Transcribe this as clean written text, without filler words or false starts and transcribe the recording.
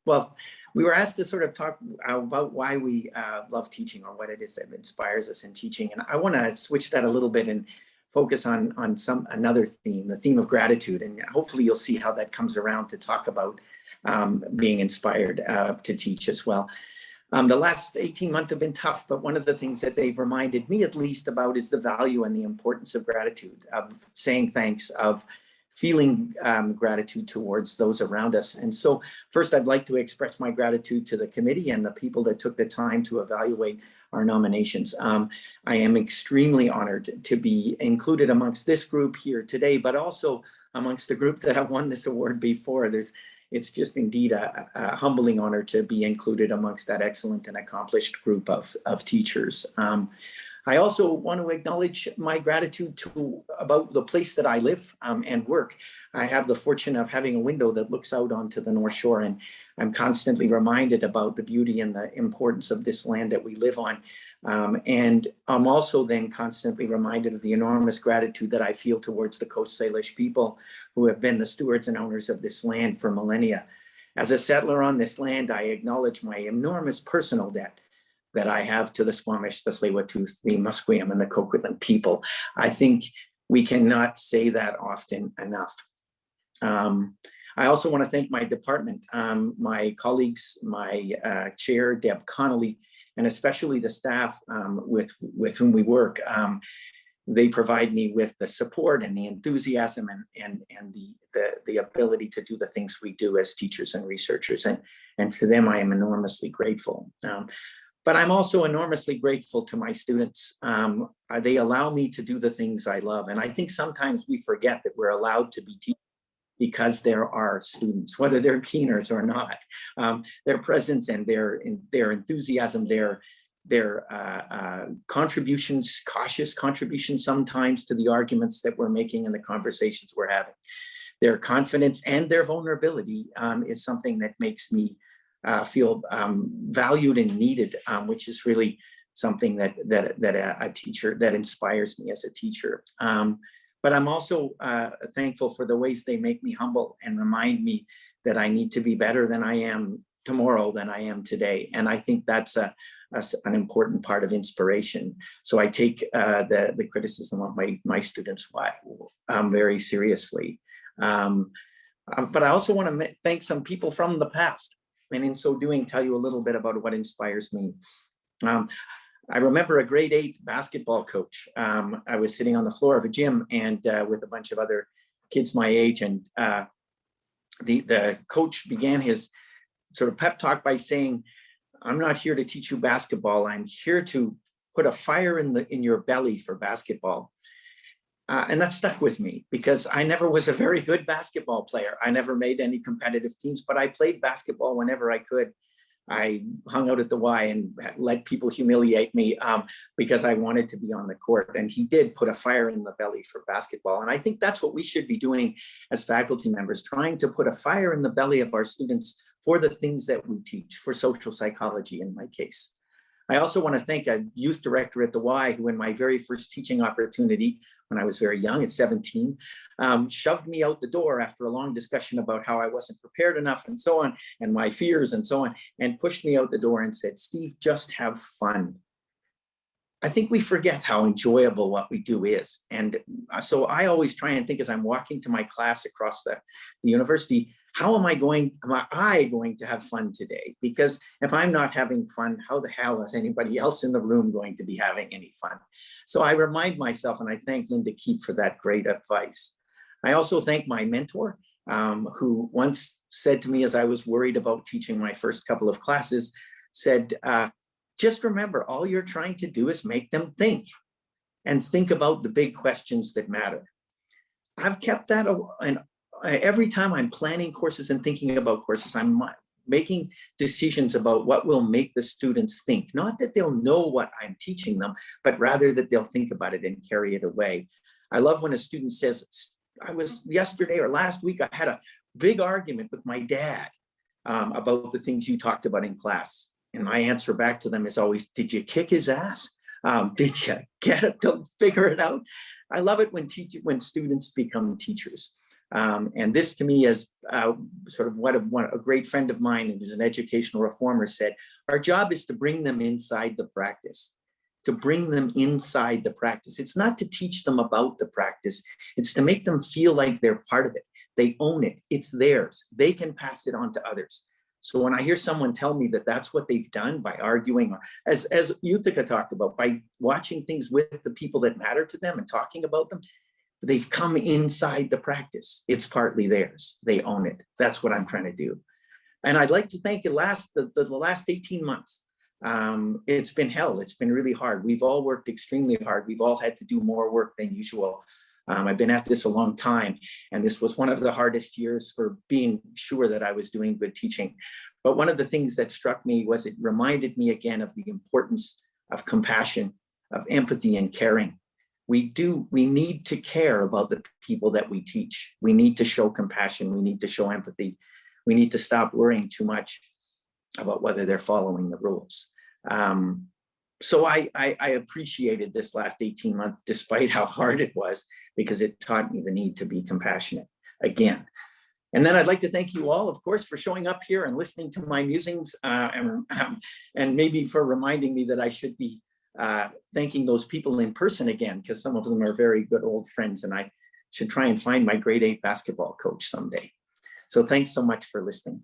Well, we were asked to sort of talk about why we love teaching, or what it is that inspires us in teaching. And I want to switch that a little bit and focus on another theme, the theme of gratitude. And hopefully you'll see how that comes around to talk about being inspired to teach as well. The last 18 months have been tough, but one of the things that they've reminded me at least about is the value and the importance of gratitude, of saying thanks, of feeling gratitude towards those around us. And so first, I'd like to express my gratitude to the committee and the people that took the time to evaluate our nominations. I am extremely honored to be included amongst this group here today, but also amongst the group that have won this award before. It's just indeed a humbling honor to be included amongst that excellent and accomplished group of teachers. I also want to acknowledge my gratitude about the place that I live and work. I have the fortune of having a window that looks out onto the North Shore, and I'm constantly reminded about the beauty and the importance of this land that we live on. And I'm also then constantly reminded of the enormous gratitude that I feel towards the Coast Salish people who have been the stewards and owners of this land for millennia. As a settler on this land, I acknowledge my enormous personal debt that I have to the Squamish, the Tsleil-Waututh, the Musqueam, and the Coquitlam people. I think we cannot say that often enough. I also want to thank my department, my colleagues, my chair, Deb Connolly, and especially the staff with whom we work. They provide me with the support and the enthusiasm and the ability to do the things we do as teachers and researchers. And to them, I am enormously grateful. But I'm also enormously grateful to my students. They allow me to do the things I love. And I think sometimes we forget that we're allowed to be teachers because there are students, whether they're keeners or not. Their presence and their enthusiasm, their contributions, cautious contributions sometimes to the arguments that we're making and the conversations we're having. Their confidence and their vulnerability is something that makes me feel valued and needed, which is really something that a teacher, that inspires me as a teacher. But I'm also thankful for the ways they make me humble and remind me that I need to be better than I am tomorrow than I am today. And I think that's an important part of inspiration. So I take the criticism of my students very seriously. But I also want to thank some people from the past, and in so doing, tell you a little bit about what inspires me. I remember a grade 8 basketball coach. I was sitting on the floor of a gym and with a bunch of other kids my age, and the coach began his sort of pep talk by saying, "I'm not here to teach you basketball. I'm here to put a fire in your belly for basketball." And that stuck with me because I never was a very good basketball player. I never made any competitive teams, but I played basketball whenever I could. I hung out at the Y and let people humiliate me because I wanted to be on the court. And he did put a fire in the belly for basketball. And I think that's what we should be doing as faculty members, trying to put a fire in the belly of our students for the things that we teach, for social psychology in my case. I also want to thank a youth director at the Y who, in my very first teaching opportunity, when I was very young at 17, shoved me out the door after a long discussion about how I wasn't prepared enough and so on, and my fears and so on, and pushed me out the door and said, "Steve, just have fun." I think we forget how enjoyable what we do is. And so I always try and think as I'm walking to my class across the university, how am I going to have fun today? Because if I'm not having fun, how the hell is anybody else in the room going to be having any fun? So I remind myself, and I thank Linda Keep for that great advice. I also thank my mentor, who once said to me as I was worried about teaching my first couple of classes, said, just remember, all you're trying to do is make them think and think about the big questions that matter. I've kept that, and every time I'm planning courses and thinking about courses, I'm making decisions about what will make the students think. Not that they'll know what I'm teaching them, but rather that they'll think about it and carry it away. I love when a student says, "I was yesterday or last week, I had a big argument with my dad about the things you talked about in class." And my answer back to them is always, "Did you kick his ass? Did you get it to figure it out?" I love it when students become teachers. And this to me is sort of what a great friend of mine who's an educational reformer said, our job is to bring them inside the practice, to bring them inside the practice. It's not to teach them about the practice. It's to make them feel like they're part of it. They own it. It's theirs. They can pass it on to others. So when I hear someone tell me that that's what they've done by arguing, or as Yuthika talked about, by watching things with the people that matter to them and talking about them, they've come inside the practice. It's partly theirs. They own it. That's what I'm trying to do. And I'd like to thank the last 18 months. It's been hell. It's been really hard. We've all worked extremely hard. We've all had to do more work than usual. I've been at this a long time, and this was one of the hardest years for being sure that I was doing good teaching. But one of the things that struck me was it reminded me again of the importance of compassion, of empathy and caring. We need to care about the people that we teach. We need to show compassion. We need to show empathy. We need to stop worrying too much about whether they're following the rules. So I appreciated this last 18 months, despite how hard it was, because it taught me the need to be compassionate again. And then I'd like to thank you all, of course, for showing up here and listening to my musings, and maybe for reminding me that I should be thanking those people in person again, because some of them are very good old friends, and I should try and find my grade 8 basketball coach someday. So thanks so much for listening.